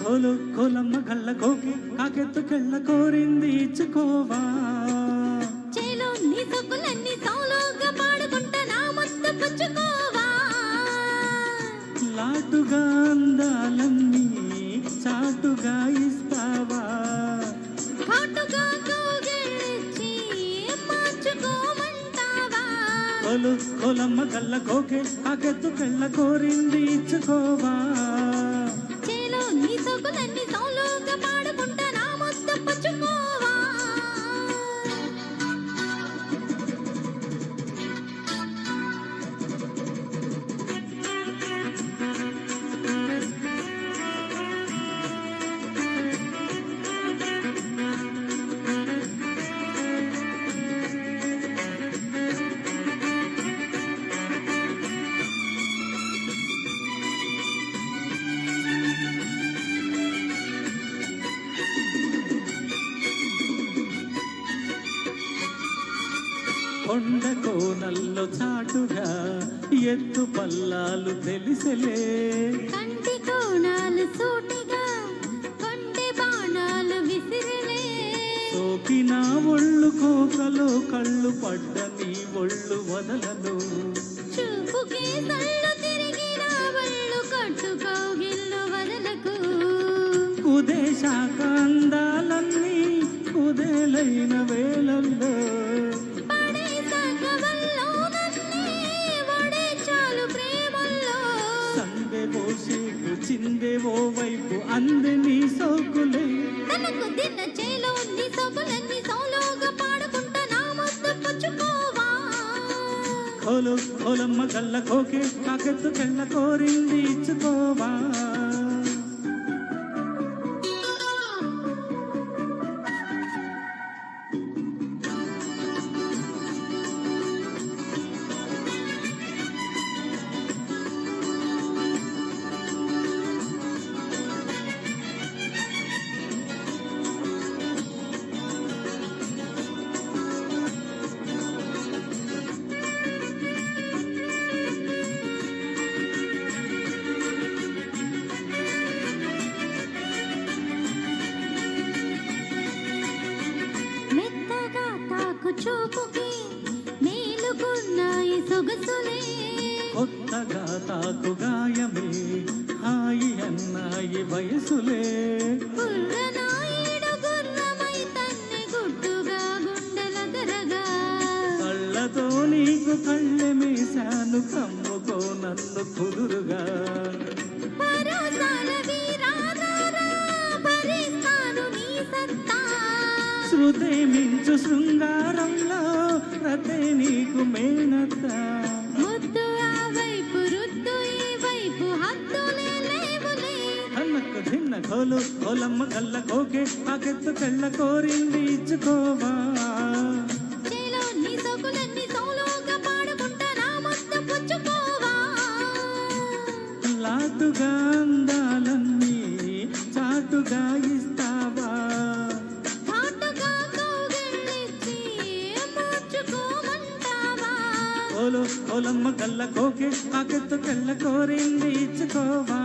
కోలు కోలమ్మ గల్ల కోకి కాకెత్తుకెళ్ళ కోరింది ఇచ్చుకోవా చేలో నీ సొక్కులన్నీ సౌలోగా పాడుకుంటా నా ముద్దు పుచ్చుకోవా లాటుగా అందాలన్నీ చాటుగా ఇస్తావా కాటుగా కౌగిలించి మార్చుకోమంటావా కోలు కోలమ్మ గల్ల కోకి కాకెత్తుకెళ్ళ కోరింది ఇచ్చుకోవా చేలో నీ సొక్కులన్నీ సౌలోగా పాడుకుంటా నా ముద్దు పుచ్చుకోవా కొండ కోనల్లో చాటుగా ఎత్తు పల్లాలు తెలిసలే కంటి కోణాలు సూటిగా కొండె బాణాలు విసిరిలే సోకిన ఒళ్ళు కోకలో కళ్ళు పడ్డ నీ ఒళ్ళు వదలను చూపుకి సళ్ళు తిరిగిన ఒళ్ళు కట్టుకోగిల్లు వదలకు కుదేశాక అందాలన్నీ కుదేలైన వేళల్లో పడేశాక వల్లోనన్నీ ఒడే చాలు ప్రేమల్లో సందెవో సేపు చిందెవో వైపు అంది నీ సోకులే తనకు తిన్న చేలో నీ సొగులన్నీ సౌలోగా పాడుకుంటా నా ముద్దు పుచ్చుకోవా కోలు కోలమ్మ గల్ల కోకే కాకెత్తుకెళ్ళ కోరింది ఇచ్చుకోవా మెత్తగా తాకు చూపుకి మేలుకున్నాయి సొగసులే కొత్తగా తాకు గాయమే హాయి అన్నాయి వయసులే గుర్రనాయుడు గుర్రమై తన్ని గుట్టుగా గుండెల దరగా కళ్ళతో నీకు కళ్ళెమేశాను కమ్ముకో నన్ను కుదురుగా పరోసాల వీరాధారా భరిస్తాను నీ సత్తా శృతే మించు శృంగారంలో రతే నీకు మేనత్త ముద్దు ఆ వైపు రుద్దు ఈ వైపు హద్దులే లేవులే అన్నకు భిన్న కోలు కోలమ్మ కళ్ళ కోకే కాకెత్తుకెళ్ళ కోరింది ఇచ్చుకోవా చేలో నీ సొగులన్నీ సౌలోగా పాడుకుంటా నా ముద్దు పుచ్చుకోవా లాటుగా అందాలన్నీ చాటుగా ఇస్తావా కాటుగా కౌగిలించి మార్చుకోమంటావా కోలు కోలమ్మ కళ్ళ కోకే కాకెత్తుకెళ్ళ కోరింది ఇచ్చుకోవా